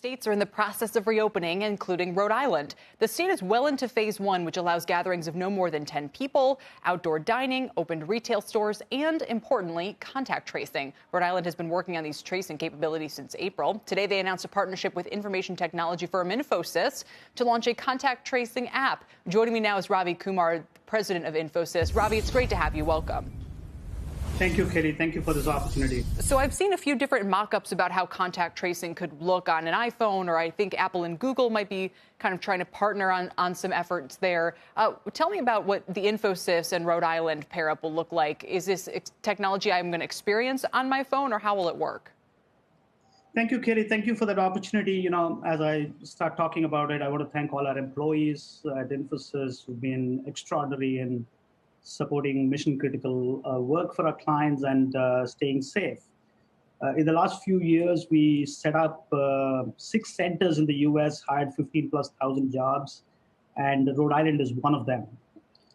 States are in the process of reopening, including Rhode Island. The state is well into phase one, which allows gatherings of no more than 10 people, outdoor dining, opened retail stores, and, importantly, contact tracing. Rhode Island has been working on these tracing capabilities since April. Today, they announced a partnership with information technology firm Infosys to launch a contact tracing app. Joining me now is Ravi Kumar, president of Infosys. Ravi, it's great to have you. Welcome. Thank you, Katie. Thank you for this opportunity. So I've seen a few different mock-ups about how contact tracing could look on an iPhone, or I think Apple and Google might be kind of trying to partner on some efforts there. Tell me about what the Infosys and Rhode Island pair-up will look like. Is this technology I'm going to experience on my phone, or how will it work? Thank you, Katie. Thank you for that opportunity. You know, as I start talking about it, I want to thank all our employees at Infosys who've been extraordinary in supporting mission-critical work for our clients and staying safe. In the last few years, we set up 6 centers in the U.S., hired 15,000+ jobs, and Rhode Island is one of them.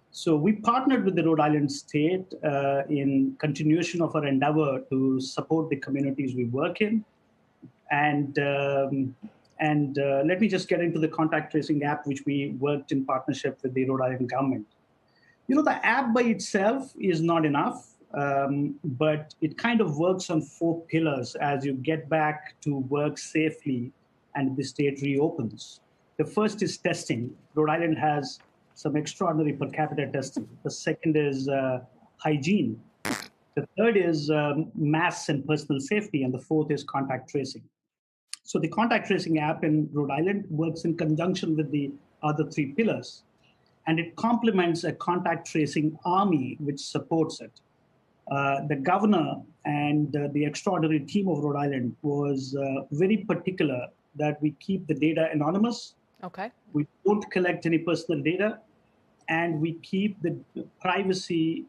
So we partnered with the Rhode Island state in continuation of our endeavor to support the communities we work in. And let me just get into the contact tracing app, which we worked in partnership with the Rhode Island government. You know, the app by itself is not enough, but it kind of works on 4 pillars as you get back to work safely and the state reopens. The first is testing. Rhode Island has some extraordinary per capita testing. The second is hygiene. The third is mass and personal safety. And the fourth is contact tracing. So the contact tracing app in Rhode Island works in conjunction with the other 3 pillars. And it complements a contact tracing army which supports it. The governor and the extraordinary team of Rhode Island was very particular that we keep the data anonymous. Okay. We don't collect any personal data, and we keep the privacy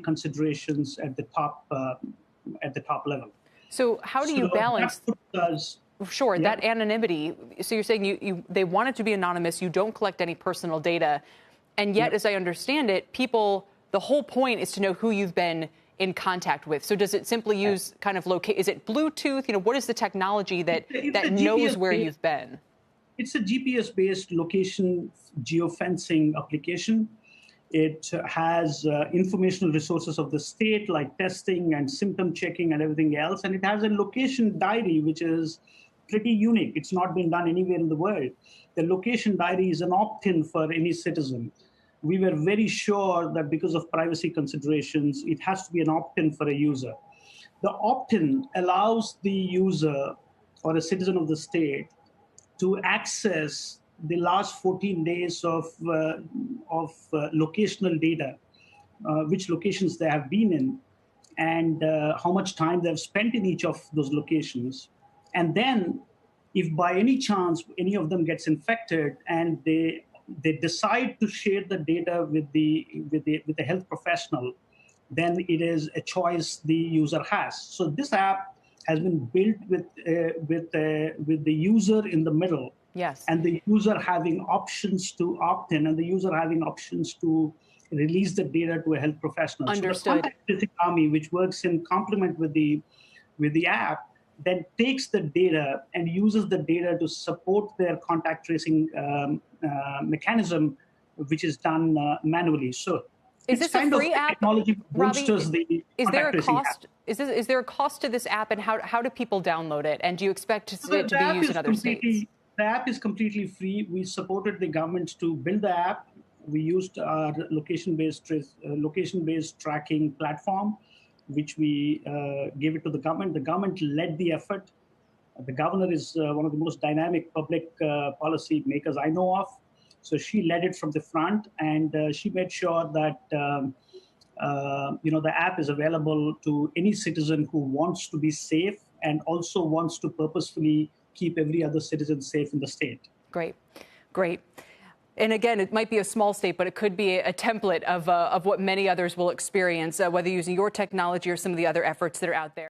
considerations at the top level. So how do you balance? Sure, yeah. That anonymity. So you're saying they want it to be anonymous. You don't collect any personal data. And yet, as I understand it, the whole point is to know who you've been in contact with. So does it simply use kind of is it Bluetooth? You know, what is the technology that knows where you've been? It's a GPS-based location geofencing application. It has informational resources of the state, like testing and symptom checking and everything else. And it has a location diary, which is pretty unique. It's not been done anywhere in the world. The location diary is an opt-in for any citizen. We were very sure that because of privacy considerations, it has to be an opt-in for a user. The opt-in allows the user or a citizen of the state to access the last 14 days of locational data, which locations they have been in, and how much time they've spent in each of those locations. And then, if by any chance any of them gets infected and they decide to share the data with the health professional, then it is a choice the user has. So this app has been built with the user in the middle. Yes. And the user having options to opt in, and the user having options to release the data to a health professional. Understood. So the contact tracing army, which works in complement with the app, then takes the data and uses the data to support their contact tracing mechanism, which is done manually. So is this a free app? Technology bolsters Ravi, the is there a cost? App. Is there a cost to this app, and how do people download it? And do you expect it to be used in other states? The app is completely free. We supported the government to build the app. We used our location-based tracking platform, which we gave it to the government. The government led the effort. The governor is one of the most dynamic public policy makers I know of. So she led it from the front, and she made sure that the app is available to any citizen who wants to be safe and also wants to purposefully keep every other citizen safe in the state. Great. And again, it might be a small state, but it could be a template of what many others will experience, whether using your technology or some of the other efforts that are out there.